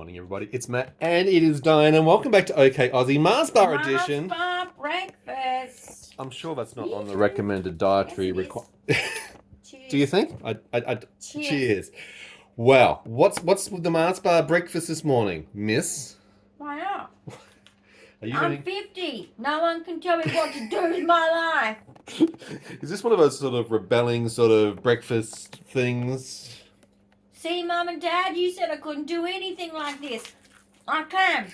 morning, everybody. It's Matt, and it is Dyan, and welcome back to OK Aussie Mars Bar Edition. Mars Bar breakfast. I'm sure that's not on the recommended dietary requirement. Do you think? Cheers. Wow. What's with the Mars Bar breakfast this morning, miss? Why not? I'm 50. No one can tell me what to do with my life. Is this one of those sort of rebelling sort of breakfast things? See, Mum and Dad, you said I couldn't do anything like this. I can.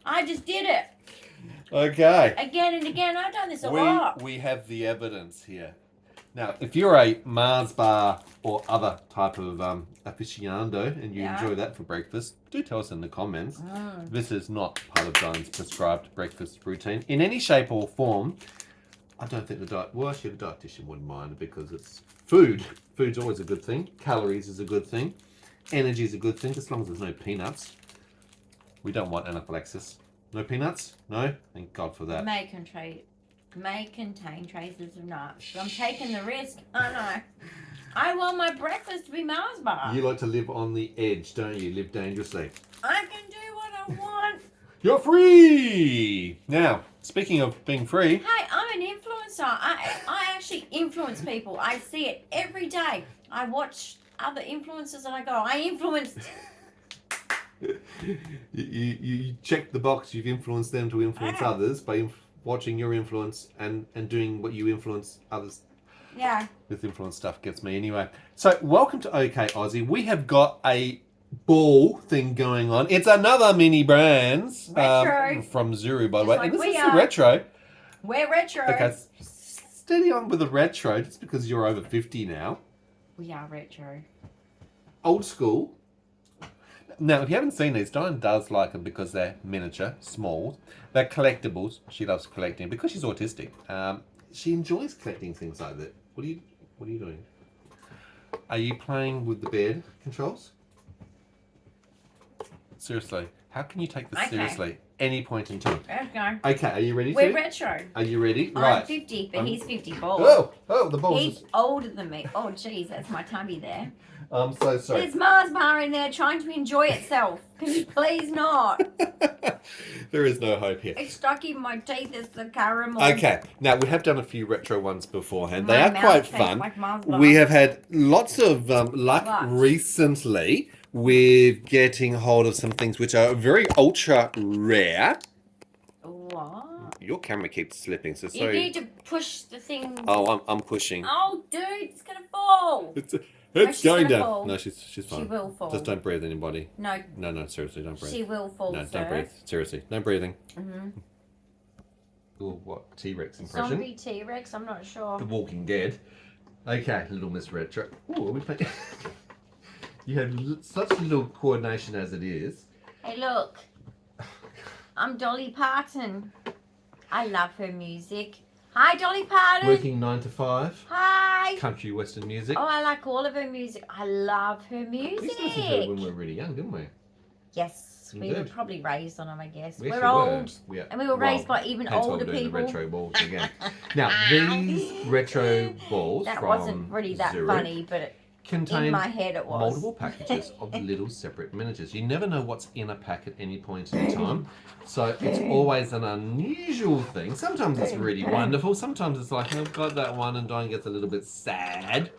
I just did it. Okay. Again and again. I've done this a lot. We have the evidence here. Now, if you're a Mars bar or other type of aficionado and you enjoy that for breakfast, do tell us in the comments. This is not part of Dyan's prescribed breakfast routine in any shape or form. I don't think the dietitian wouldn't mind because it's food. Food's always a good thing. Calories is a good thing. Energy is a good thing, as long as there's no peanuts. We don't want anaphylaxis. No peanuts? No? Thank God for that. May contain traces of nuts. I'm taking the risk. I know. I want my breakfast to be Mars bar. You like to live on the edge, don't you? Live dangerously. I can do what I want. You're free! Now, speaking of being free... Hey, I'm an influencer. I actually influence people. I see it every day. I watch other influencers and I go, I influenced. you check the box, you've influenced them to influence others by watching your influence and doing what you influence others. Yeah. This influence stuff gets me anyway. So, welcome to OK Aussie. We have got a ball thing going on. It's another minibrands from Zuru, by the way. Like and this is the retro. We're retro. Okay, steady on with the retro, just because you're over 50 now. We are retro. Old school. Now, if you haven't seen these, Dyan does like them because they're miniature, small. They're collectibles. She loves collecting because she's autistic. She enjoys collecting things like that. What are you doing? Are you playing with the bed controls? Seriously, how can you take this seriously? Any point in time. Let's go. Okay, are you ready? We're retro. Are you ready? I'm 50, but he's 54. Oh, the balls. He's older than me. Oh, jeez, that's my tummy there. I'm so sorry. There's Mars bar in there trying to enjoy itself. Can you please not? There is no hope here. It's stuck in my teeth. It's the caramel. Okay, now we have done a few retro ones beforehand. They are quite fun. Like we have had lots of luck recently with getting hold of some things which are very ultra rare. What? Your camera keeps slipping, so you need to push the thing. Oh, I'm pushing. Oh, dude, it's gonna fall. It's going down. Fall. No, she's fine. She will fall. Just don't breathe, anybody. No, seriously, don't breathe. she will fall. No, sir. don't breathe. Seriously, no breathing. Ooh, what T-Rex impression? Zombie T-Rex. I'm not sure. The Walking Dead. Okay, little Miss Retro. Ooh, are we playing? You have such little coordination as it is. Hey, look. I'm Dolly Parton. I love her music. Hi, Dolly Parton. Working 9 to 5. Hi. Country western music. Oh, I like all of her music. I love her music. We used to listen to her when we were really young, didn't we? Yes, we were Indeed. probably raised on them, I guess. Yes, we're old, Yeah. and we were raised by even hence why older we're doing people. The retro balls again. Now, these retro balls that from wasn't really that Zuru funny, but contain in my head it was. multiple packages of little separate miniatures. You never know what's in a pack at any point in time. So it's always an unusual thing. Sometimes it's really wonderful. Sometimes it's like, I've got that one and Dyan gets a little bit sad.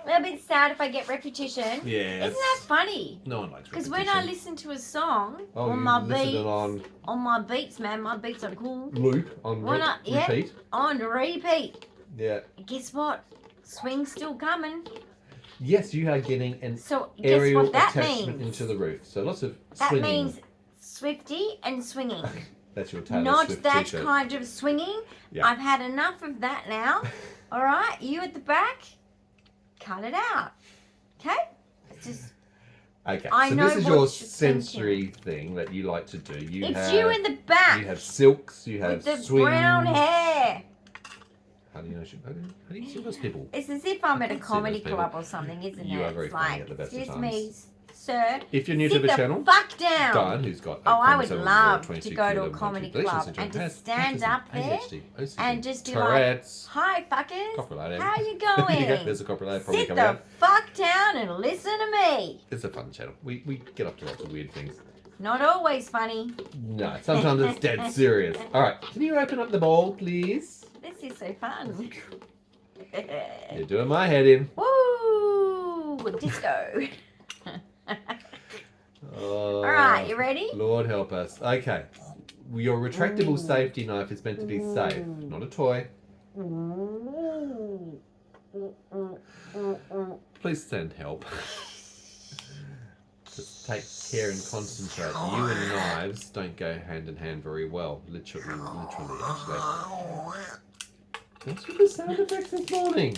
A little bit sad if I get repetition. Yes. Isn't that funny? No one likes repetition. Because when I listen to a song on my beats, man, my beats are cool. Loop, on repeat. On repeat. Yeah. Guess what? Swing's still coming. Yes, you are getting an aerial attachment into the roof. So lots of swinging. That means Swifty and swinging. That's your Taylor Not Swift that t-shirt. kind of swinging. Yeah. I've had enough of that now. All right, you at the back, cut it out. Okay? It's just. Okay, I so know this is what your you're sensory thing that you like to do. It's you in the back. You have silks, you have with the swings. brown hair. How do you know? How do you see those people? It's as if I'm at a comedy club or something, isn't it? You are very it's funny like, at the best of excuse times. me, sir. If you're new to the channel, fuck down. Dyan, who's got I would love to go to a comedy club and just stand up there and just be Tourette's, like, hi fuckers, coprolalia. how you going? There's a coprolalia probably Sit coming the out. fuck down and listen to me. It's a fun channel. We get up to lots of weird things. Not always funny. No, sometimes it's dead serious. All right, can you open up the bowl, please? This is so fun. You're doing my head in. Woo! Disco. Oh, All right, you ready? Lord help us. Okay. Your retractable safety knife is meant to be safe, not a toy. Please send help. Just take care and concentrate. You and knives don't go hand in hand very well. Literally, actually. Thanks for the sound effects this morning.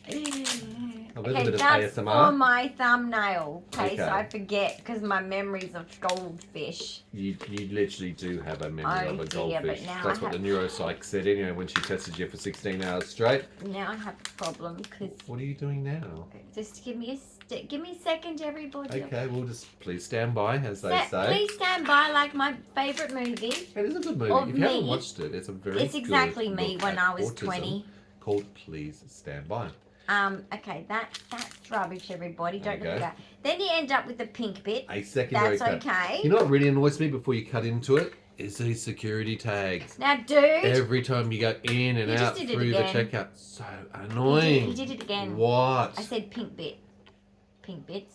A little bit of that's ASMR. on my thumbnail, okay, so Okay. I forget because my memory's of goldfish. You literally do have a memory Oh of a dear, but goldfish. now That's I what the have- neuropsych said anyway when she tested you for 16 hours straight. Now I have a problem because What are you doing now? just give me a second, everybody. Okay, we'll just please stand by, as they say. Please stand by, like my favourite movie. It is a good movie. Of If you haven't me. watched it, it's a very It's exactly good me look when at I was autism 20. Called Please Stand By. Okay, that's rubbish, everybody. Don't look Okay. at that. Then you end up with the pink bit. A secondary That's cut. okay. You know what really annoys me before you cut into it? Is these security tags. Now, dude. Every time you go in and You just out did it through the again. checkout. So annoying. He did it again. What? I said pink bit. Pink bits.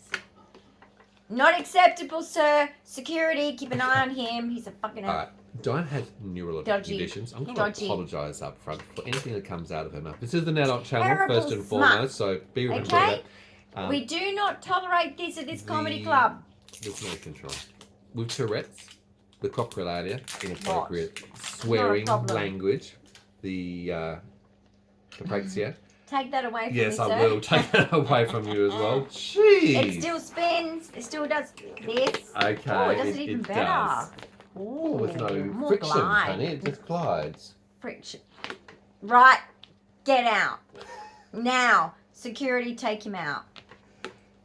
Not acceptable, sir. Security, keep an eye on him. He's a fucking... Alright, Dyan has neurological Dodgy. conditions. I'm going Dodgy. to apologise up front for anything that comes out of her mouth. This is an adult channel, Terrible first and smut. foremost, so be remembered Okay? that. We do not tolerate this at this comedy the- club. There's no control. With Tourette's, the coprolalia, inappropriate swearing problem. language, the apraxia. Take that away from Yes, me, I sir. will take that away from you as well. Jeez. It still spins. It still does this. Okay, Oh, it does it even it better. does. Ooh, With no more friction, glide. honey. It just glides. Friction. Right. Get out. Now. Security, take him out.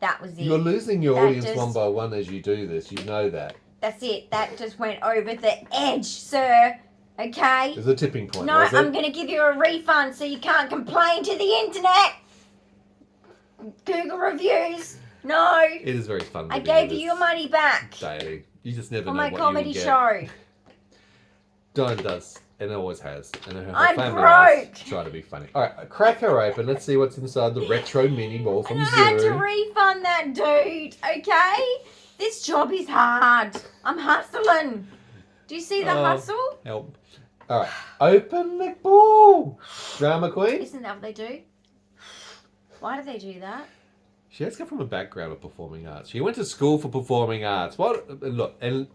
That was it. You're losing your That audience just- one by one as you do this. You know that. That's it. That just went over the edge, sir. Okay? There's a tipping point, No, was it? I'm going to give you a refund so you can't complain to the internet. Google reviews. No. It is very fun. I living gave with you your this money back daily. You just never for know my what comedy you will get. show. Dyan does, and always has. And her I'm family broke. always try to be funny. All right, crack her open. Let's see what's inside the retro mini ball from And I had to Zuru. refund that dude, okay? This job is hard. I'm hustling. Do you see the Oh. hustle? Help. All right, open the ball. Drama queen. Isn't that what they do? Why do they do that? She has come from a background of performing arts. She went to school for performing arts. What? Look, and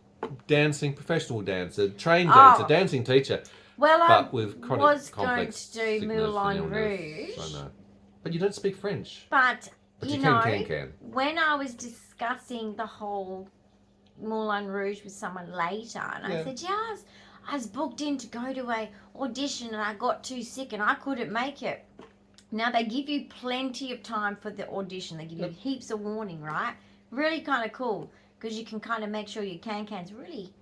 dancing, professional dancer, trained dancer, Oh. dancing teacher, Well, but with I chronic was going complex to do sickness and Moulin illness. Rouge. I know. But you don't speak French. But, But you you know, can. when I was discussing the whole Moulin Rouge with someone later, and I Yeah. said, yeah, I was booked in to go to a audition and I got too sick and I couldn't make it. Now, they give you plenty of time for the audition. They give you Yep. heaps of warning, right? Really kind of cool because you can kind of make sure your can-can's really...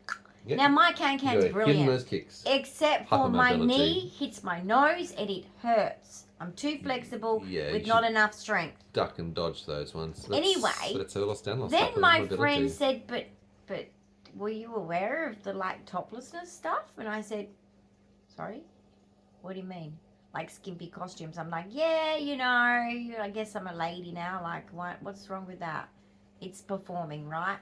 Yep. Now, my can-can's You're hitting brilliant. those kicks. Except for my Hypermobility. knee hits my nose and it hurts. I'm too flexible Yeah, with you not should enough strength. duck and dodge those ones. Anyway, Let's have a lost down. Then my friend said, but were you aware of the like toplessness stuff? And I said, sorry? What do you mean? Like skimpy costumes. I'm like, yeah, you know, I guess I'm a lady now. Like, what's wrong with that? It's performing, right?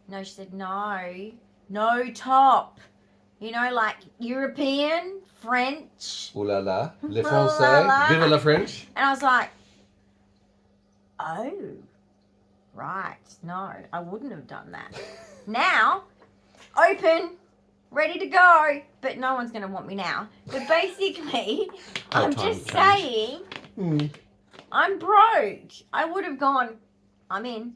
No, she said, no top. You know, like European, French. Ooh la la, le Ooh la français, la. vive la French. And I was like, oh, right. No, I wouldn't have done that. Now, open, ready to go. But no one's going to want me now. But basically, Oh, I'm time just change. saying, I'm broke. I would have gone, I'm in.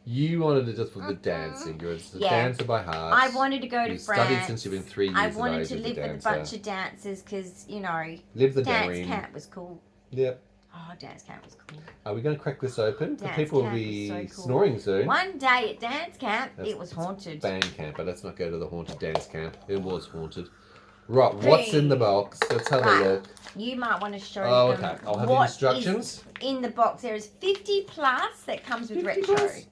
You wanted it just for the dancing. You're a Yeah. dancer by heart. I wanted to go to You France. studied since you've been 3 years I of wanted age to as a live with a dancer. bunch of dancers because, you know, Live the dance dream. camp was cool. Yep. Oh, dance camp was cool. Are we going to crack this open? The Dance people will camp be was so cool. snoring soon. One day at dance camp, That's- it was haunted. Band camp, but let's not go to the haunted dance camp. It was haunted. Right, what's in the box? Let's have Right. a look. You might want to show Oh, them okay. I'll have the what instructions. is in the box. There is 50 plus that comes with 50 retro. plus?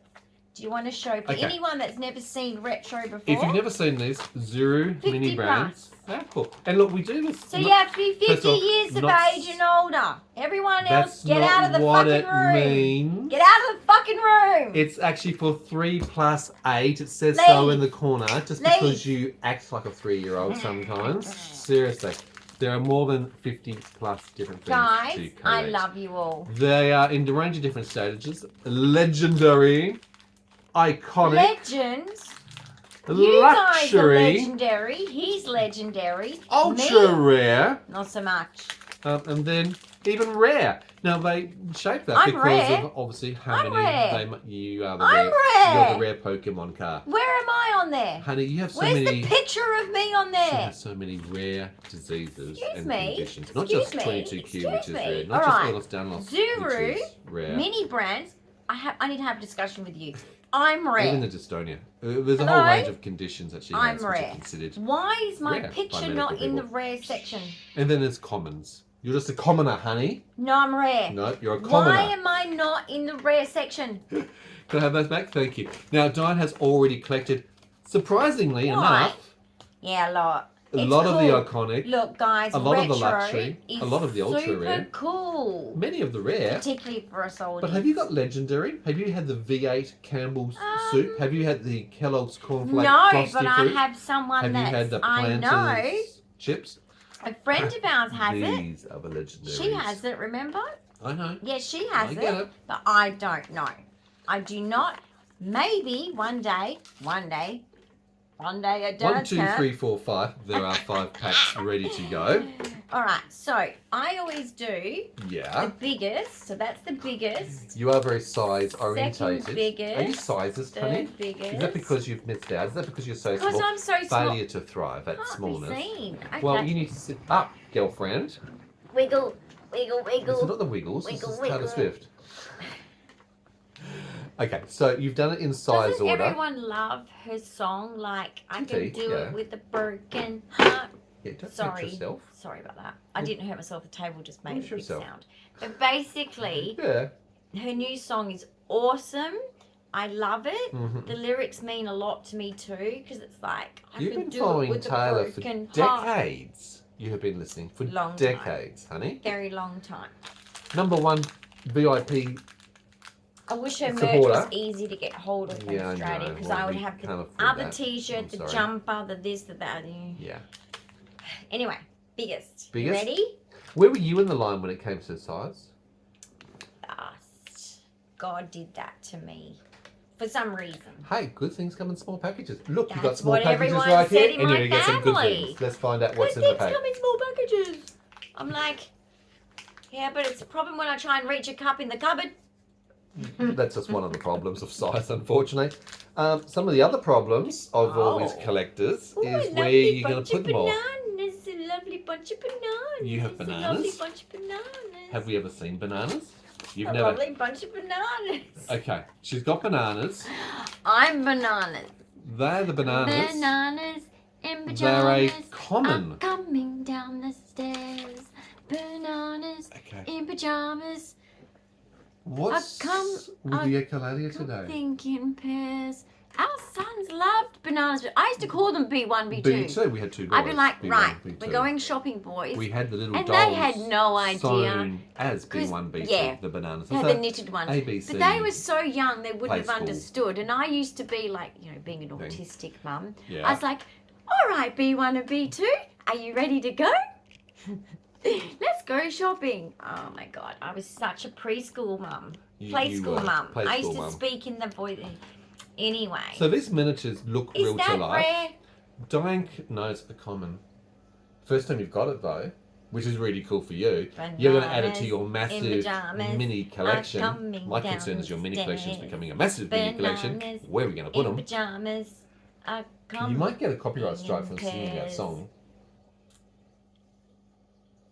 Do Do you want to show for Okay. anyone that's never seen retro before? If you've never seen these, Zuru 50 mini brands. Yeah, cool. And look, we do this. So you have to be 50 off, years of not- age and older. Everyone else, That's get not out of the what fucking it room. means. Get out of the fucking room. It's actually for 3+8. It says so Leave. in the corner, just Leave. because you act like a 3-year-old sometimes. Seriously, there are more than 50+ different things to Guys, collect. I love you all. They are in a range of different stages: legendary, iconic, Legends. You guys are luxury, legendary. He's legendary. ultra Me, rare, not so much. and then even rare. Now they shape that I'm because rare. of obviously how I'm many rare. you are. The I'm rare. rare. You're the rare Pokemon card. Where am I on there? Honey, you have so Where's many. the picture of me on She there? has so many rare diseases Excuse and me. conditions. Not Excuse just me. 22Q, Excuse which is me. rare. Not Alright. just Ehlers-Danlos, Zuru, which is rare. Mini brands. I need to have a discussion with you. I'm rare. Even the dystonia. There's a Hello? whole range of conditions that she I'm has, which rare. are considered. Why is my Rare by picture medical not in the people. rare section? And then there's commons. You're just a commoner, honey. No, I'm rare. No, you're a commoner. Why am I not in the rare section? Can I have those back? Thank you. Now, Dyan has already collected, surprisingly Why? enough, Yeah, a lot. a It's lot of the cool. iconic, Look, guys, a lot of retro the luxury, is a lot of the ultra super rare. cool. many of the rare. Particularly for us oldies. But have you got legendary? Have you had the V8 Campbell's soup? Have you had the Kellogg's cornflake No, frosty but fruit? I have someone Have you that's, had the I know, Planters chips? a friend of ours has it. These are the legendaries. She has it, remember? I know. Yeah, she has I get it. but I don't know. I do not. Maybe one day, I don't 1, 2, 3, 4, 5. There are 5 packs ready to go. All right, so I always do the Yeah. biggest. So that's the biggest. You are very size orientated. Second biggest. Are you sizes, honey? Third biggest. Is that because you've missed out? Is that because you're so Because small? I'm so small. Failure to thrive at Can't smallness. be seen. Okay. Well, you need to sit up, girlfriend. Wiggle, wiggle, This is wiggle. not the Wiggles. This Wiggle, is Taylor wiggle. Swift. Okay, so you've done it in size Doesn't order. everyone love her song? Like, I can Indeed, do yeah. it with a broken heart. Yeah, don't hurt Sorry. yourself. Sorry about that. I didn't hurt myself. The table just made a Push big yourself. sound. But basically, Yeah. her new song is awesome. I love it. Mhm. The lyrics mean a lot to me too, because it's like I You've could been do following it with Taylor a for broken heart. decades. You have been listening for Long time. decades, honey. Very long time. Number 1 VIP. I wish her merch Supporter. was easy to get hold of from Yeah, I Australia, know. because Well, I would we have the can't afford other that. T-shirt, I'm the sorry. jumper, the this, the that. Yeah. Anyway, biggest. You Biggest? ready? Where were you in the line when it came to size? Last. God did that to me. For some reason. Hey, good things come in small packages. Look, you've got That's small what packages everyone right said here, in and my you're gonna get some good family. things. Let's find out what's Good in the things pack. come in small packages. I'm like, yeah, but it's a problem when I try and reach a cup in the cupboard. That's just one of the problems of size, unfortunately. Some of the other problems of all these Oh. collectors Ooh, is a where lovely you're going bunch to of put them all. bananas, a lovely bunch of bananas. You have A lovely bananas? bunch of bananas. Have we ever seen bananas? You've a never. lovely bunch of bananas. Okay, she's got bananas. I'm bananas. They're the bananas. Bananas in pajamas. They're a common. I'm coming down the stairs. Bananas Okay. in pajamas. What's with the echolalia today? Thinking pairs. Our sons loved bananas. I used to call them B1, B2. B2, we had 2 boys. I'd be like, B1, right, B2. we're going shopping, boys. We had the little And dolls they had no idea. sewn as 'Cause, B1, B2, yeah, the bananas. Yeah, So the knitted ones. ABC. But they were so young, they wouldn't Play have school. understood. And I used to be like, you know, being an Thing. autistic mum. Yeah. I was like, all right, B1 and B2, are you ready to go? Let's go shopping. Oh my God, I was such a preschool mum. Play school mum. Play I used school to mum. speak in the voice. Anyway. So these miniatures look Is real that to life. rare? Dyan knows a common. First time you've got it though, which is really cool for you. You're going to add it to your massive pajamas mini collection. coming My concern is your mini collection is downstairs. becoming a massive mini collection. Bananas Where are we going to put in them? pajamas. I come You might get a copyright strike in from singing that pairs. song.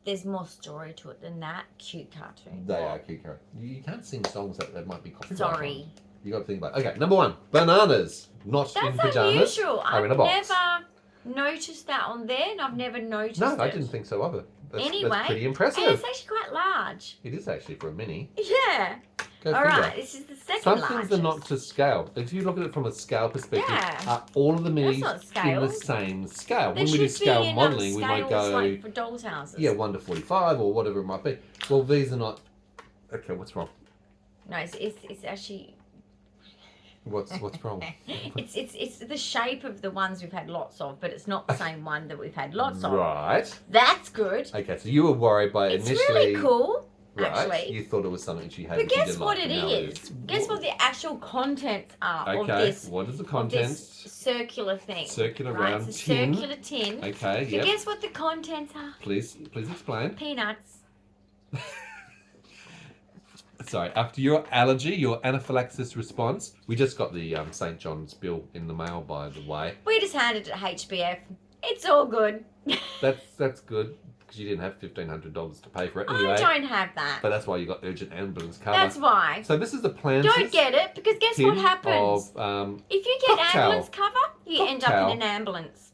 There's more story to it than that. Cute cartoon. They are cute characters. You can't sing songs that might be copyrighted. Sorry. You got to think about it. Okay, number 1, bananas. Not in That's pajamas. unusual. Are I've in a box. never noticed that on there, and I've never noticed No, it. I didn't think so either. That's Anyway, pretty and impressive. it's actually quite large. It is actually for a mini. Yeah. Go All figure. right, this is the second Some largest. things are not to scale. If you look at it from a scale perspective, Yeah. are all of the minis not in the scaled. same scale? There When we do should scale be modelling, we might scales go, like for dolls' houses. yeah, 1 to 45 or whatever it might be. Well, these are not. Okay, what's wrong? No, it's actually. What's wrong? It's the shape of the ones we've had lots of, but it's not the same one that we've had lots of. Right. That's good. Okay, so you were worried by It's initially. really cool. Right. Actually. You thought it was something she had. But guess what like. it No, is? Guess what the actual contents are of Okay, this, what is the of contents? this circular thing? Circular right? round It's a tin. circular tin. Okay, So yep. guess what the contents are? Please explain. Peanuts. Sorry, after your allergy, your anaphylaxis response, we just got the St. John's bill in the mail, by the way. We just handed it to HBF. It's all good. That's good, because you didn't have $1,500 to pay for it anyway. I don't have that. But that's why you got urgent ambulance cover. That's why. So this is the planters. Don't get it, because guess what happens? If you get cocktail. ambulance cover, you end up Cocktail. in an ambulance.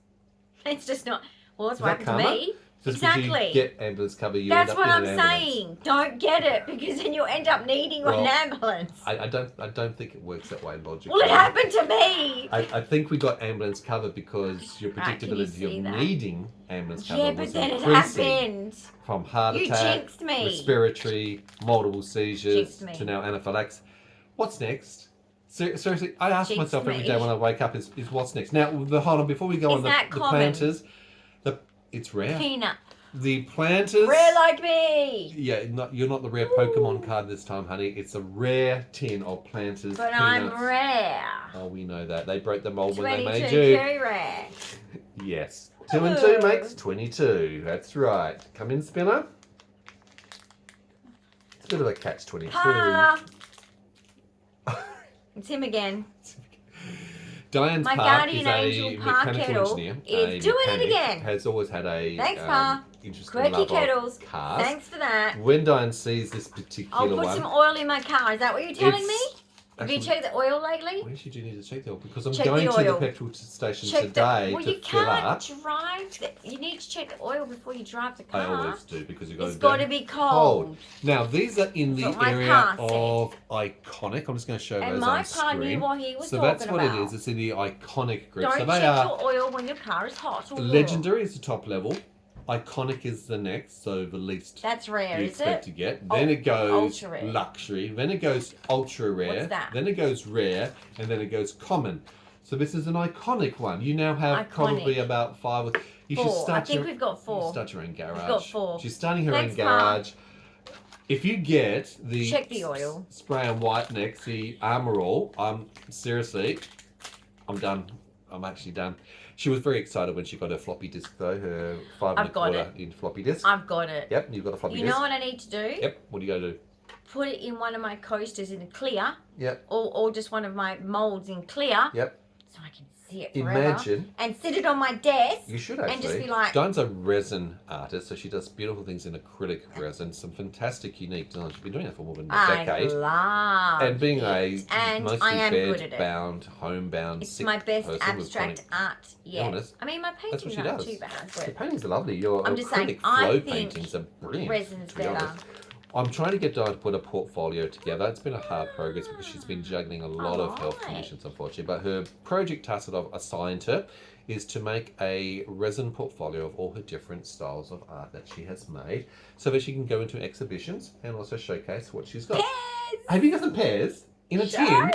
It's just not. Well, that's Is what that happened to karma? me. Just Exactly. because you get ambulance cover, you That's end up what in I'm an ambulance. saying. Don't get it, because then you'll end up needing an ambulance. I don't think it works that way logically. Well, it happened to me. I think we got ambulance cover because your Right, can you predictability see of that? needing ambulance cover Yeah, was but then it increasing happened. from heart You attack, jinxed me. respiratory, multiple seizures, Jinxed me. to now anaphylaxis. What's next? Seriously, I ask Jinxed myself every me. day when I wake up is what's next? Now, hold on, before we go Is on the that common? planters, it's rare. Peanut. The planters. Rare like me. Yeah, you're not the rare Pokemon card this time, honey. It's a rare tin of planters. But peanuts. I'm rare. Oh, we know that. They broke the mold when they 22, made you. very rare. Yes. 2 and 2 makes 22. That's right. Come in, Spinner. It's a bit of a catch-22. Pa. It's him again. Dyan's My Pa guardian is angel, a Pa mechanical Kettle, engineer. is a doing it mechanic, again. Has always had a Thanks, Pa. interest Quirky in love kettles. of cars. Thanks for that. When Dyan sees this particular I'll put one, some oil in my car. Is that what you're telling me? Have you actually- checked the oil lately? where should you need to check the oil? Because I'm Check going the to the oil. petrol station Check today the. Well, to you fill up. can't drive. You need to check the oil before you drive the car. I always do because you've got It's to got to be cold. Now these are in the That's what my area pa said. of iconic. I'm just going to show And those my on pa knew screen. what he was So talking that's what about. it is. It's in the iconic group. Don't so they check are your oil when your car is hot or warm. legendary is the top level. Iconic is the next, so the least That's rare, you is expect it? to get. Then it goes ultra rare. luxury. Then it goes ultra rare. What's that? Then it goes rare, and then it goes common. So this is an iconic one. You now have Iconic. probably about 5 or you should 4. start I think your, we've got you 4. start your own garage. We've got 4. She's starting her Thanks, own Pa. garage. If you get the Check the oil. spray and white next, the Armor All, seriously, I'm done. I'm actually done. She was very excited when she got her floppy disk though, her 5 I've got 1/4 inch floppy disk. I've got it. Yep, you've got a floppy You disk. know what I need to do? Yep, what do you gotta do? Put it in one of my coasters in clear. Yep. Or just one of my molds in clear. Yep. So I can see it forever. Imagine. And sit it on my desk. You should actually. And just be like. Diane's a resin artist, so she does beautiful things in acrylic resin, some fantastic, unique designs. She's been doing that for more than a I decade. love And being it. a And mostly I am good at it. bed-bound, homebound, It's sick my best person with abstract chronic art yet. illness. I mean, my That's what paintings she aren't does. too bad, The but paintings are lovely. Your I'm just saying, acrylic I flow think paintings are brilliant. resin's to be better. honest. I'm trying to get Diane to put a portfolio together. It's been a hard progress because she's been juggling a lot of health Alright. conditions, unfortunately. But her project task that I've assigned her is to make a resin portfolio of all her different styles of art that she has made so that she can go into exhibitions and also showcase what she's got. Pears! Have you got some pears in a tin? Show!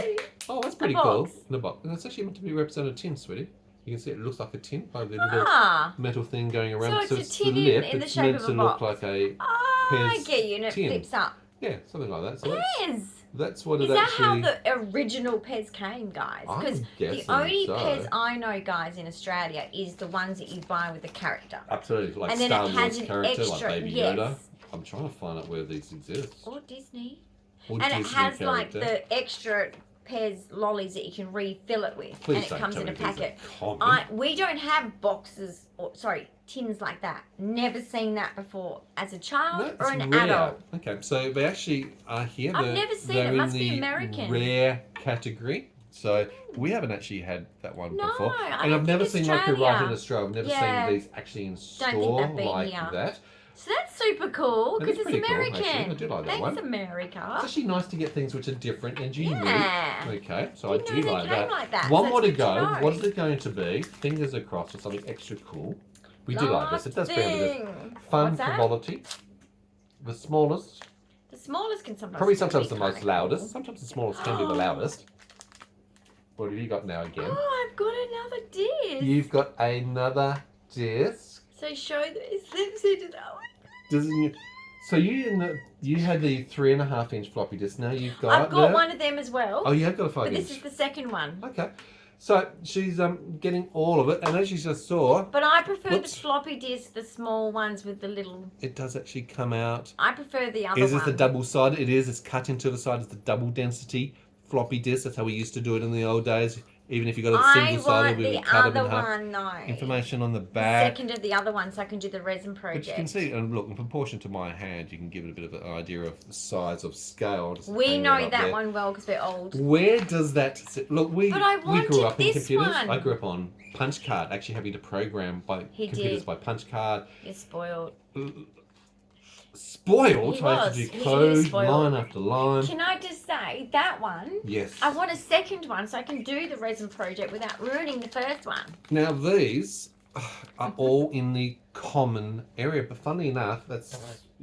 Oh, that's pretty A cool. box. In a box. And it's actually meant to be represented tin, sweetie. You can see it looks like a tin by the little Ah, metal thing going around. So it's a the tin in- lip. in the It's shape meant of to a look box. like a I pears get you, and it tin. flips up. Yeah, something like that. So Pears! that's what Is it that actually. how the original Pez came, guys? I'm Because the guessing only so. Pez I know, guys, in Australia is the ones that you buy with the character. Absolutely, like And then Star it Wars has an character, like extra- Baby yes. Yoda. I'm trying to find out where these exist. Or Disney. Or And it Disney has like character. the extra Pez lollies that you can refill it with. Please and it don't comes tell in a me these are packet. common. We don't have boxes, or sorry, tins like that. Never seen that before as a child That's or an rare. adult. Okay, so they actually are here. I've They're- never seen they're it. in Must be the American. Rare category. So we haven't actually had that one No, before, I and don't I've never think seen like a right in Australia. Australia. I've never Yeah. seen these actually in think store they've been like here. that. So that's super cool That because is it's pretty cool, American. actually. I do like that Thanks, one. America. It's actually nice to get things which are different and unique. Yeah. Okay, so Didn't I do know they like came that. like that, One so more it's to good to go. know. What is it going to be? Fingers across or something extra cool. We do like this. It does bring a bit of fun, What's that? frivolity. The smallest. The smallest can sometimes Probably still sometimes be the most kinda loudest. cool. Sometimes the smallest can be the loudest. What have you got now again? Oh, I've got another disc. You've got another disc. So show the slips into that one. Doesn't you? So you had the 3.5-inch floppy disk. Now you've got. I've got one of them as well. Oh, you have got a 5-inch. But this is the second one. Okay. So she's getting all of it, and as you just saw, But I prefer Whoops. the floppy disk, the small ones with the little. it does actually come out. I prefer the other Is one. this the double sided? It is. It's cut into the side. It's the double density floppy disk. That's how we used to do it in the old days. Even if you got a I single sided, want we the would cut it other in half. one, no. Information on the The back. second of the other one, so I can do the resin project. But you can see, and look, in proportion to my hand, you can give it a bit of an idea of the size of scale. Just We hang know up that there. one well because we're old. Where does that sit? Look, we But I grew wanted up in this computers. one. I grew up on punch card, actually having to program by He computers did. by punch card. You're spoiled. Spoiled. He I had was. to do He is code, spoiled. line after line. Can I just say, that one, Yes. I want a second one so I can do the resin project without ruining the first one. Now these are all in the common area, but funnily enough, that's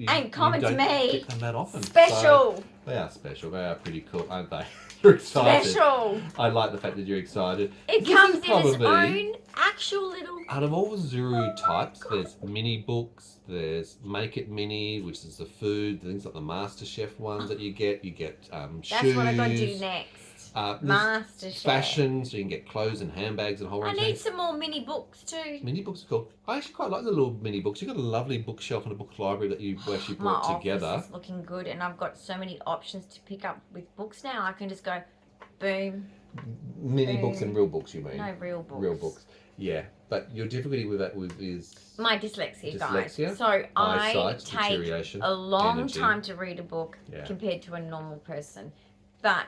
Ain't common to don't me. get them that often. So Special. they are special. They are pretty cool, aren't they? You're excited. Special. I like the fact that you're excited. It This comes is in its probably- own actual little. Out of all the Zuru types, there's mini books, there's Make It Mini, which is the food, things like the Master Chef ones that you get. You get shoes. That's what I got to do next. There's Master Chef. fashion, so you can get clothes and handbags and a whole I range of need things. some more mini books too. Mini books are cool. I actually quite like the little mini books. You've got a lovely bookshelf and a book library that you actually My brought together. office is looking good, and I've got so many options to pick up with books now. I can just go, boom. Mini books and real books, you mean? No, real books. Real books. Yeah, but your difficulty with that is My dyslexia, Dyslexia, guys. So I eyesight, take deterioration, a long energy. time to read a book Yeah. compared to a normal person. But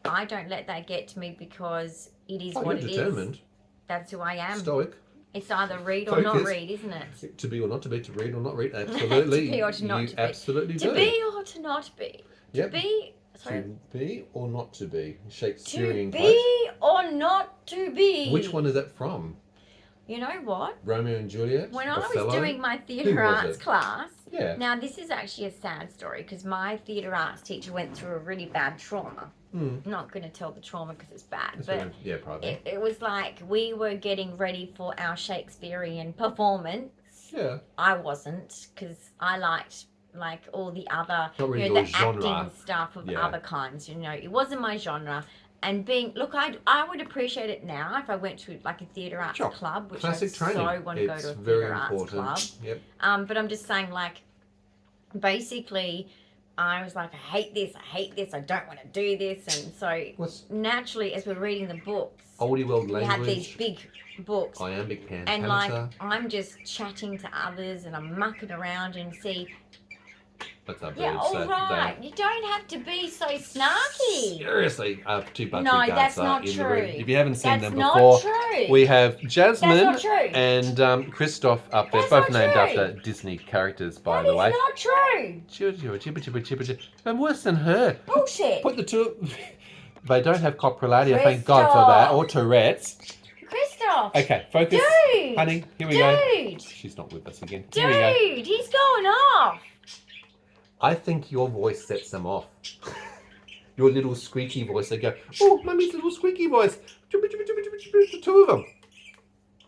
I don't let that get to me because it is what you're it is. determined, That's who I am. stoic, It's either read or not Focused. read, isn't it? to be or not to be, to read or not read. Absolutely, To be or to not you to be. absolutely do. To be or to not be. Yep. To be. Sorry. To be or not to be. To Shakespearean quote. be or not to be. Which one is that from? You know what? Romeo and Juliet? When I was Othello? doing my Who theatre was arts it? class, Yeah. now this is actually a sad story because my theatre arts teacher went through a really bad trauma. Hmm. I'm not going to tell the trauma because it's bad, That's but right. Yeah, probably. it was like we were getting ready for our Shakespearean performance. Yeah. I wasn't because I liked like all the other, Not really you know, your the genre. acting stuff of Yeah. other kinds. You know, it wasn't my genre. And I would appreciate it now if I went to like a theatre arts Sure. club, which Classic I training. so want to go It's to a very theatre arts important. club. Yep. But I'm just saying, like, basically, I was like, I hate this, I don't want to do this. And so What's naturally, as we're reading the books, oldie world we had these language? big books. Iambic pentameter. And like, I'm just chatting to others and I'm mucking around and see, That's our yeah, birds, all so right, you don't have to be so snarky. Seriously, two buttery No, guards that's are not in the true. room. If you haven't seen That's them not before, true. we have Jasmine That's not true. and Christoph up there, That's both not named true. after Disney characters, by That the is way. not true. Chibba, chibba, chibba. I'm worse than her. Bullshit. Put the two. They don't have coprolalia, thank God for that, or Tourette's. Christoph. Okay, focus. Dude. Honey, here we go. Dude. She's not with us again. Here we go. Dude, he's going off. I think your voice sets them off. Your little squeaky voice. They go, oh, mummy's little squeaky voice. The two of them.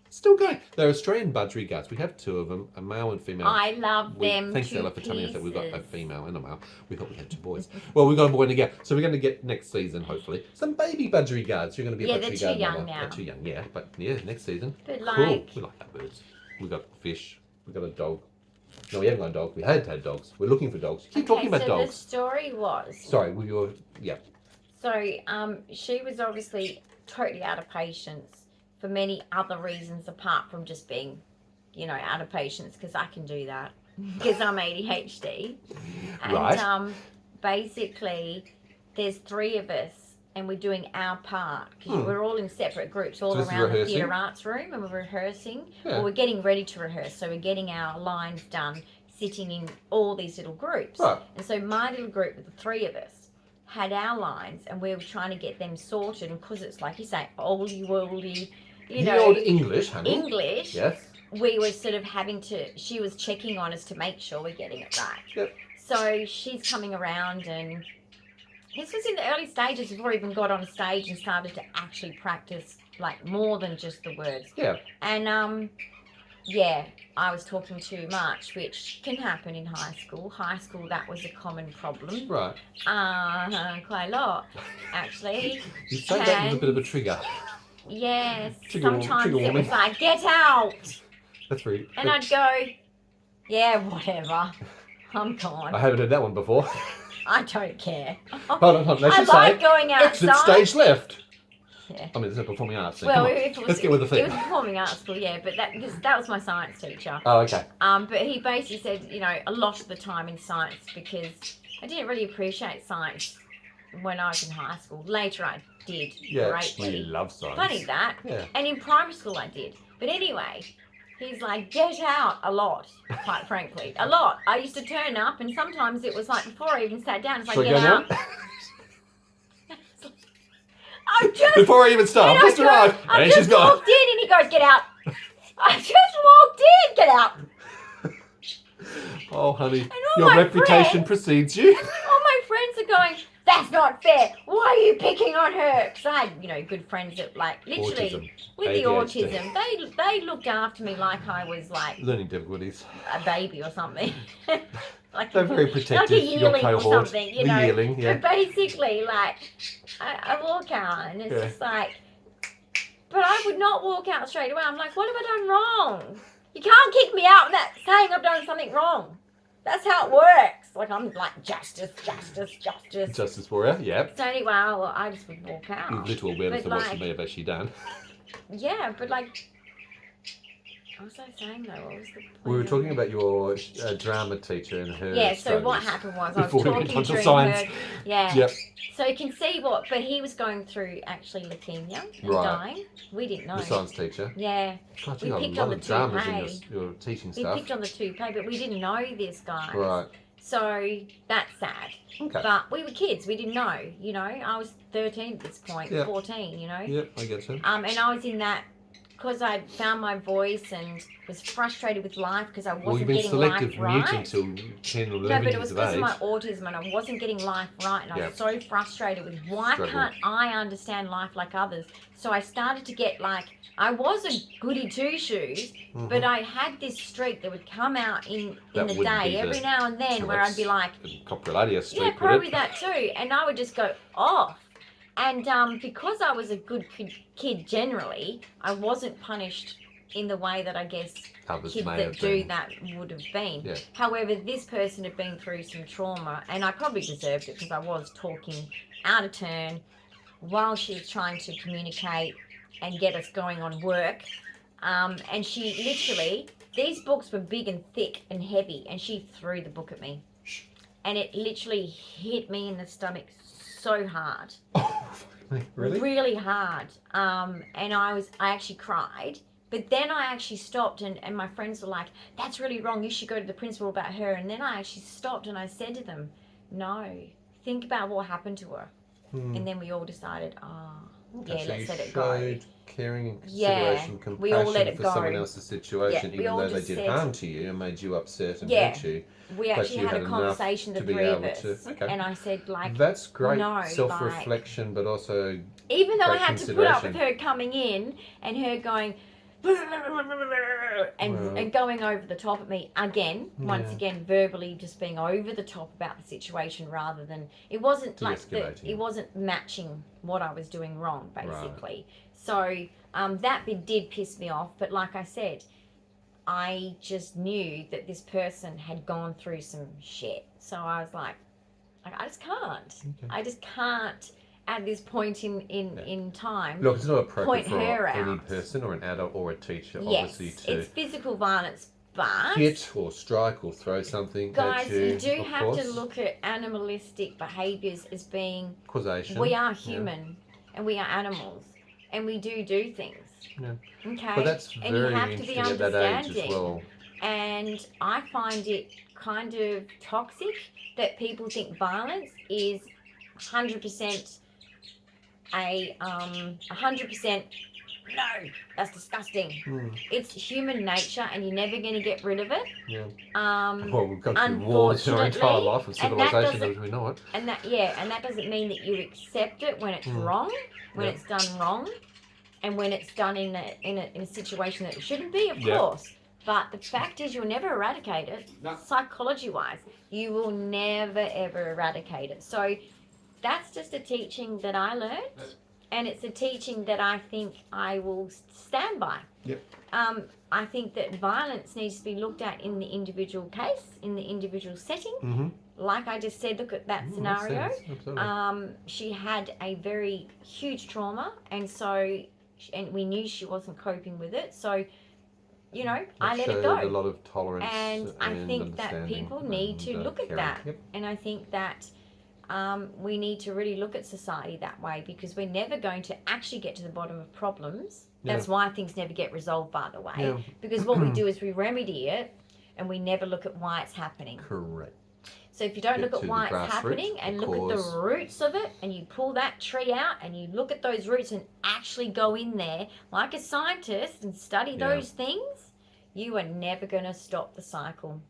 Still going. They're Australian budgie guards. We have two of them, a male and female. I love them. Thanks, to Ella, for telling us that we've got a pieces. female and a male. We thought we had two boys. Well, we've got a boy and a girl. So we're going to get next season, hopefully, some baby budgie guards. You're going to be a Yeah, they're budgie too guard young mother. now. They're too young, yeah. But yeah, next season. But Cool. like, We like our birds. We've got fish. We've got a dog. No, we haven't got a dog. We had dogs. We're looking for dogs. Keep talking about so dogs. the story was. Sorry, with your yeah. So she was obviously totally out of patience for many other reasons apart from just being, you know, out of patience because I can do that because I'm ADHD. And Right. basically, there's three of us and we're doing our part because we're all in separate groups all So this is around the rehearsing? theatre arts room and we're rehearsing. Yeah. Well, we're getting ready to rehearse, so we're getting our lines done. sitting in all these little groups. Right. And so my little group with the three of us had our lines, and we were trying to get them sorted. And because it's like you say, oldie worldy, The old English, honey. English. Yes. We were sort of having to. She was checking on us to make sure we're getting it right. Yep. So she's coming around, and this was in the early stages before we even got on stage and started to actually practice like more than just the words. Yeah. And yeah, I was talking too much, which can happen in high school. High school, that was a common problem. Right. Quite a lot, actually. You say that was a bit of a trigger. Yes. Trigger Sometimes it warning. was like, get out. That's really. And I'd go, yeah, whatever. I'm gone. I haven't heard that one before. I don't care. Hold on. Let's I just like say, going outside. exit stage left. Yeah. I mean, it's a performing arts. So Well, come on. if it was, Let's get with the it thing. was performing arts school, yeah, but that was my science teacher. Oh, okay. But he basically said, a lot of the time in science, because I didn't really appreciate science when I was in high school. Later I did Yeah, greatly. we love science. Funny that. Yeah. And in primary school I did. But anyway, he's like, get out a lot, quite frankly. A lot. I used to turn up, and sometimes it was like, before I even sat down, it's like, Shall we get go out. now? I just Before I even start, just arrived, I and just she's gone. walked in, and he goes, get out. I just walked in, get out. Oh, honey, all your my reputation friends- precedes you. All my friends are going, that's not fair. Why are you picking on her? Because I had, good friends that, like, literally, Autism. with the ADHD. autism, they looked after me like I was, like, Learning difficulties. a baby or something. like They're very protective. like a Your yearling or cohort. something, The yearling, yeah. But basically, like, I walk out, and it's Yeah. just like, but I would not walk out straight away. I'm like, what have I done wrong? You can't kick me out without saying I've done something wrong. That's how it works. Like, I'm like, justice. Justice for you, yep. So anyway, I just would walk out. With little awareness But of what like- she may have actually done. Yeah, but like, what was I saying though? What was the point? We were talking about your drama teacher and her Yeah, so what struggles. happened was I was Before we talking went on to during science. her. Yeah. Yep. So you can see but he was going through actually leukemia and Right. dying. We didn't know. The science teacher. Yeah. God, We you got a picked lot on of the dramas in toupee. your teaching We stuff. picked on the toupee, but we didn't know this guy. Right. So that's sad. Okay. But we were kids. We didn't know. I was 13 at this point, Yep. 14, Yep, I get you. And I was in that because I found my voice and was frustrated with life because I wasn't Well, you've been getting selective life from right. muting till 10 or 11 No, but it years was of because of age. my autism and I wasn't getting life right, and I Yeah. was so frustrated with why Struggle. can't I understand life like others? So I started to get like, I was a goody two shoes, Mhm. but I had this streak that would come out in That the wouldn't day be every the now and then where I'd be like, coprolalia streak, yeah, would probably it? that too, and I would just go off. And because I was a good kid generally, I wasn't punished in the way that I guess Others kids may that have do been. that would have been. Yeah. However, this person had been through some trauma, and I probably deserved it because I was talking out of turn while she was trying to communicate and get us going on work. And she literally, these books were big and thick and heavy, and she threw the book at me. And it literally hit me in the stomach so hard. Really? Really hard. And I actually cried. But then I actually stopped, and my friends were like, that's really wrong. You should go to the principal about her. And then I actually stopped and I said to them, no, think about what happened to her. And then we all decided, yeah, So let's you let it go. showed caring and Yeah, consideration, we all let compassion it for go. someone else's situation, Yeah, we even all though they just did said- harm to you and made you upset and Yeah. hurt you. We But actually you had had a enough conversation, the to be three of able us. to- okay. And I said, like, That's great no, self-reflection, but also even though I great had to put up with consideration. her coming in and her going and, Wow. and going over the top at me again, once Yeah. again verbally just being over the top about the situation rather than it wasn't like De-escalating. it wasn't matching what I was doing wrong basically. So that bit did piss me off, but like I said, I just knew that this person had gone through some shit. So I was like I just can't. Okay. I just can't at this point in time. Look, it's not appropriate Point for her any out. person or an adult or a teacher, Yes, obviously, to it's physical violence, but hit or strike or throw something guys, at you. you do of have course. to look at animalistic behaviours as being Causation. we are yeah. human and we are animals and we do things. Yeah. Okay, But that's and you very have to be interesting at that age as understanding. well. And I find it kind of toxic that people think violence is 100% 100%. No, that's disgusting. It's human nature, and you're never going to get rid of it. Yeah. Well, we've gone through wars our entire life of civilization as we know it. And that doesn't mean that you accept it when it's wrong, when it's done wrong, and when it's done in a situation that it shouldn't be, of course. But the fact is, you'll never eradicate it. No. Psychology-wise, you will never ever eradicate it. So that's just a teaching that I learned. And it's a teaching that I think I will stand by. Yep. I think that violence needs to be looked at in the individual case, in the individual setting. Mm-hmm. Like I just said, look at that scenario. She had a very huge trauma, and we knew she wasn't coping with it. So, I let it go. A lot of tolerance, and I think that people need to look at that. Yep. And I think that we need to really look at society that way, because we're never going to actually get to the bottom of problems. That's why things never get resolved, by the way, because what we do is we remedy it and we never look at why it's happening. Correct. So if you don't look at why it's happening and look at the roots of it, and you pull that tree out and you look at those roots and actually go in there like a scientist and study those things, you are never going to stop the cycle.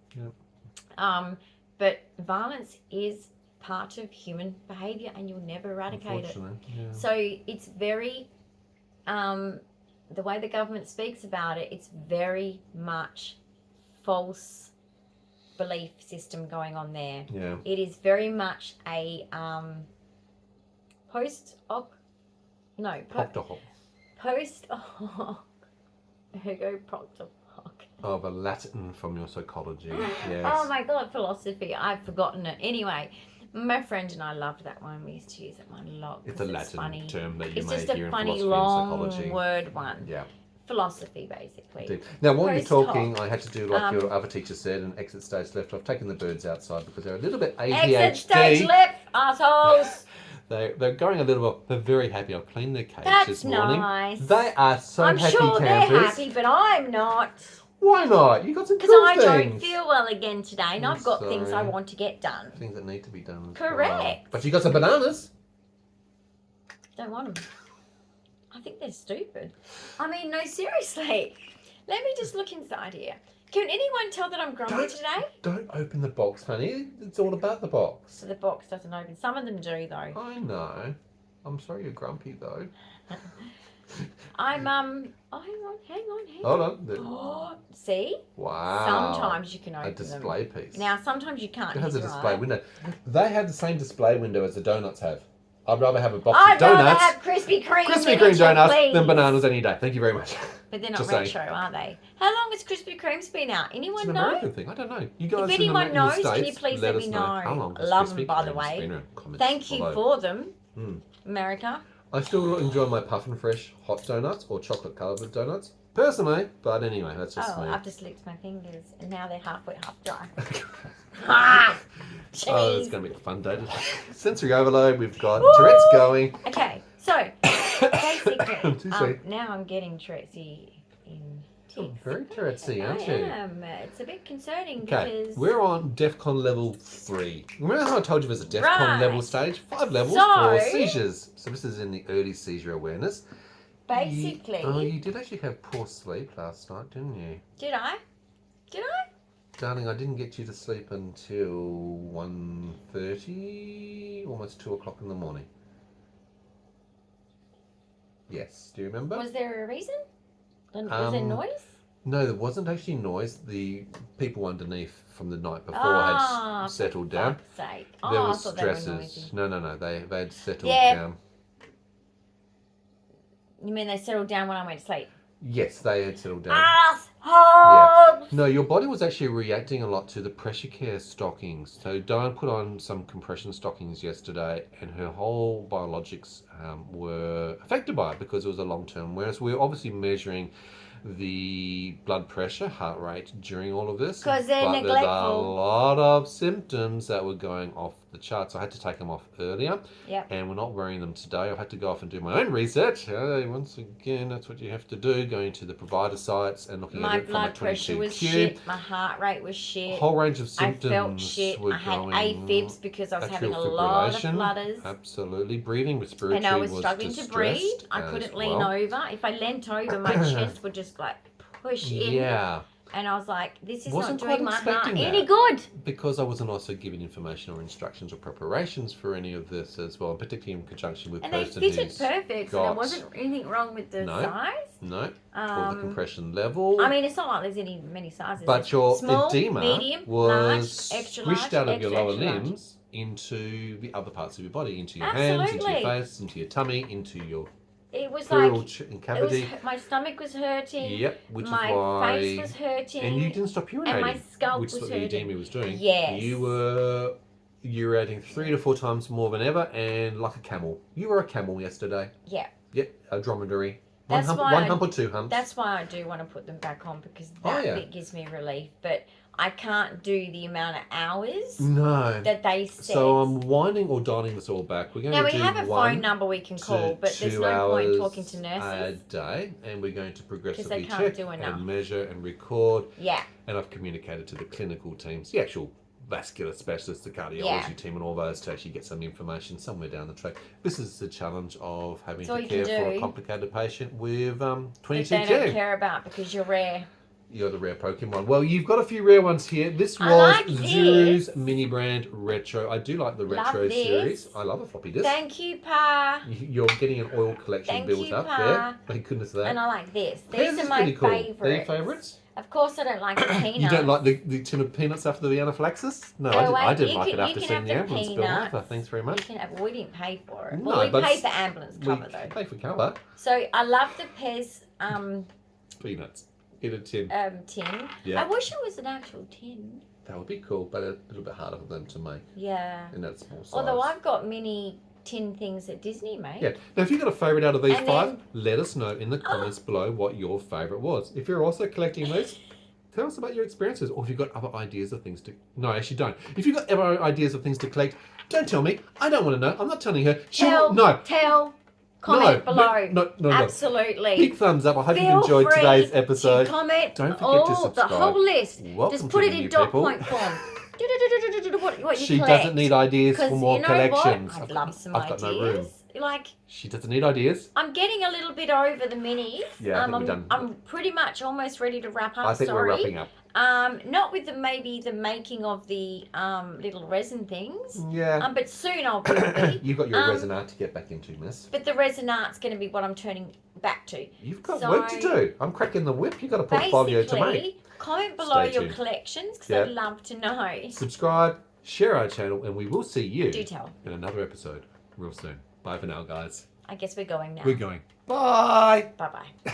But violence is part of human behavior, and you'll never eradicate it. So it's very, the way the government speaks about it, it's very much false belief system going on there. It is very much a post ergo proctor hoc. Oh, the Latin from your psychology. Oh my God, philosophy. I've forgotten it. Anyway, my friend and I loved that one. We used to use that one a lot. It's a Latin term that you it's may just hear a in funny, philosophy long and psychology. word one. Yeah. Philosophy, basically. Indeed. Now, while you're talking, I had to do like your other teacher said, and exit stage left. I've taken the birds outside because they're a little bit ADHD. Exit stage left, assholes. They're going a little bit. They're very happy. I've cleaned their cage this morning. Nice. They are so I'm happy sure campers. they're happy, but I'm not. Why not? You got some cool things. Because I don't feel well again today, and I've got things I want to get done. Things that need to be done. Correct. Well. But you got some bananas. Don't want them. I think they're stupid. I mean, no, seriously. Let me just look inside here. Can anyone tell that I'm grumpy today? Don't open the box, honey. It's all about the box. So the box doesn't open. Some of them do, though. I know. I'm sorry you're grumpy, though. I'm, oh, hang on. Hold on. Oh, see? Wow. Sometimes you can open a display them. piece. Now, sometimes you can't. It has a display window. They have the same display window as the donuts have. I'd rather have a box of donuts. I'd rather have Krispy Kreme donuts than bananas any day. Thank you very much. But they're not retro, are they? How long has Krispy Kreme's been out? Anyone it's an know? American thing. I don't know. You guys if anyone knows, States, can you please let me know? How long has Love Krispy them, by the Kreme's way. been around? Thank you for them, America. I still enjoy my puffin fresh hot donuts or chocolate covered donuts, personally. But anyway, that's just me. I've just licked my fingers, and now they're half wet, half dry. Ah! Oh, it's going to be a fun day today. Sensory overload. We've got Tourette's going. Okay, so basically, now I'm getting Tourette'sy in tics. Oh, very Tourette'sy, aren't you? I am. It's a bit concerning because we're on DEFCON level 3. Remember how I told you there's a DEFCON level stage? 5 levels for seizures. So this is in the early seizure awareness. Basically. You did actually have poor sleep last night, didn't you? Did I? Darling, I didn't get you to sleep until 1:30, almost 2 o'clock in the morning. Yes, do you remember? Was there a reason? Was there noise? No, there wasn't actually noise. The people underneath from the night before had settled down. For fuck's sake. There were I thought stresses. They were No, they had settled down. You mean they settled down when I went to sleep? Yes, they had settled down. Assholes! Yeah. No, your body was actually reacting a lot to the pressure care stockings. So Dyan put on some compression stockings yesterday, and her whole biologics were affected by it because it was a long-term. Whereas we're obviously measuring the blood pressure, heart rate during all of this. Because they're neglectful. There's a lot of symptoms that were going off the charts. I had to take them off earlier. Yep. And we're not wearing them today. I had to go off and do my own research. Once again, that's what you have to do, going to the provider sites and looking at My went from a blood pressure was 22Q. shit. My heart rate was shit. A whole range of I symptoms. felt shit. Were I had going, AFibs because I was having a atrial lot of fibrillation. flutters. Absolutely. Breathing, respiratory And I was struggling to breathe. distressed I as couldn't lean well. over. If I leant over, my chest would just like push in. Yeah. And I was like, this is Wasn't not doing quite my heart expecting any that. good. Because I wasn't also giving information or instructions or preparations for any of this as well, particularly in conjunction with And they person fitted who's perfect, so there wasn't anything wrong with the No. size. No, or the compression level. I mean, it's not like there's many sizes. But There's your small, edema medium, was large, extra squished large, out of extra, your lower extra large. limbs into the other parts of your body, into your hands, into your face, into your tummy, into your It was pleural like cavity. my stomach was hurting. Yep, which my is why. face was hurting. And you didn't stop urinating. And my scalp which is was what the hurting. edema was doing. Yes. You were urinating 3 to 4 times more than ever, and like a camel. You were a camel yesterday. Yeah. Yep, a dromedary. That's one why hump or 2 humps. That's why I do want to put them back on, because that bit gives me relief. But I can't do the amount of hours No. that they said. So I'm winding or dialing this all back. We're going now to we do have a phone number we can call, but there's no point talking to a nurses. day, and we're going to progressively can't check do enough. and measure and record. Yeah. And I've communicated to the clinical teams, the actual vascular specialists, the cardiology Yeah. team, and all those to actually get some information somewhere down the track. This is the challenge of having That's all to you care can for a do. complicated patient with That they 22Q. don't care about because you're rare. You're the rare Pokemon. Well, you've got a few rare ones here. This I was like Zuru's this. mini brand retro. I do like the Love retro this. series. I love a floppy disk. Thank you, Pa. You're getting an oil collection Thank built you, up Pa. there. Thank goodness for that. And I like this. This These is are my pretty cool. favourites. They're your favourites? Of course, I don't like the peanuts. You don't like the tin of peanuts after the anaphylaxis? No, Go away. I didn't You like can- it you after can seeing have the the ambulance bill peanuts. either. Thanks very You much. can have, we didn't pay for it. No, Well, we but paid for ambulance We cover though. pay for cover. So I love the Pez Peanuts in a tin. tin. Yeah. I wish it was an actual tin. That would be cool, but a little bit harder for them to make Yeah. in that small size. Although I've got mini tin things that Disney made. Yeah. Now, if you've got a favourite out of these And 5, then- let us know in the comments below what your favourite was. If you're also collecting these, tell us about your experiences, or if you've got other ideas of things to... No, actually don't. If you've got other ideas of things to collect, don't tell me. I don't want to know. I'm not telling her. Comment below. No. Absolutely. Big thumbs up. I hope Feel you've enjoyed free today's episode. To comment Don't forget all to subscribe. the whole list. Welcome Just put to it the in new dot people. point form. What you She collect. doesn't need ideas for 'Cause more you know collections. What? I'd love some I've ideas. got no room. Like, She doesn't need ideas. I'm getting a little bit over the minis. Yeah, I think we're done. I'm pretty much almost ready to wrap up. I think we're wrapping up. Not with maybe the making of the little resin things. Yeah. But soon I'll be. You've got your resin art to get back into, miss. But the resin art's going to be what I'm turning back to. You've got work to do. I'm cracking the whip. You've got a portfolio to make. Basically, comment below Stay your tuned. collections because Yep. I'd love to know. Subscribe, share our channel, and we will see you Do tell. in another episode real soon. Bye for now, guys. I guess we're going now. We're going. Bye. Bye bye.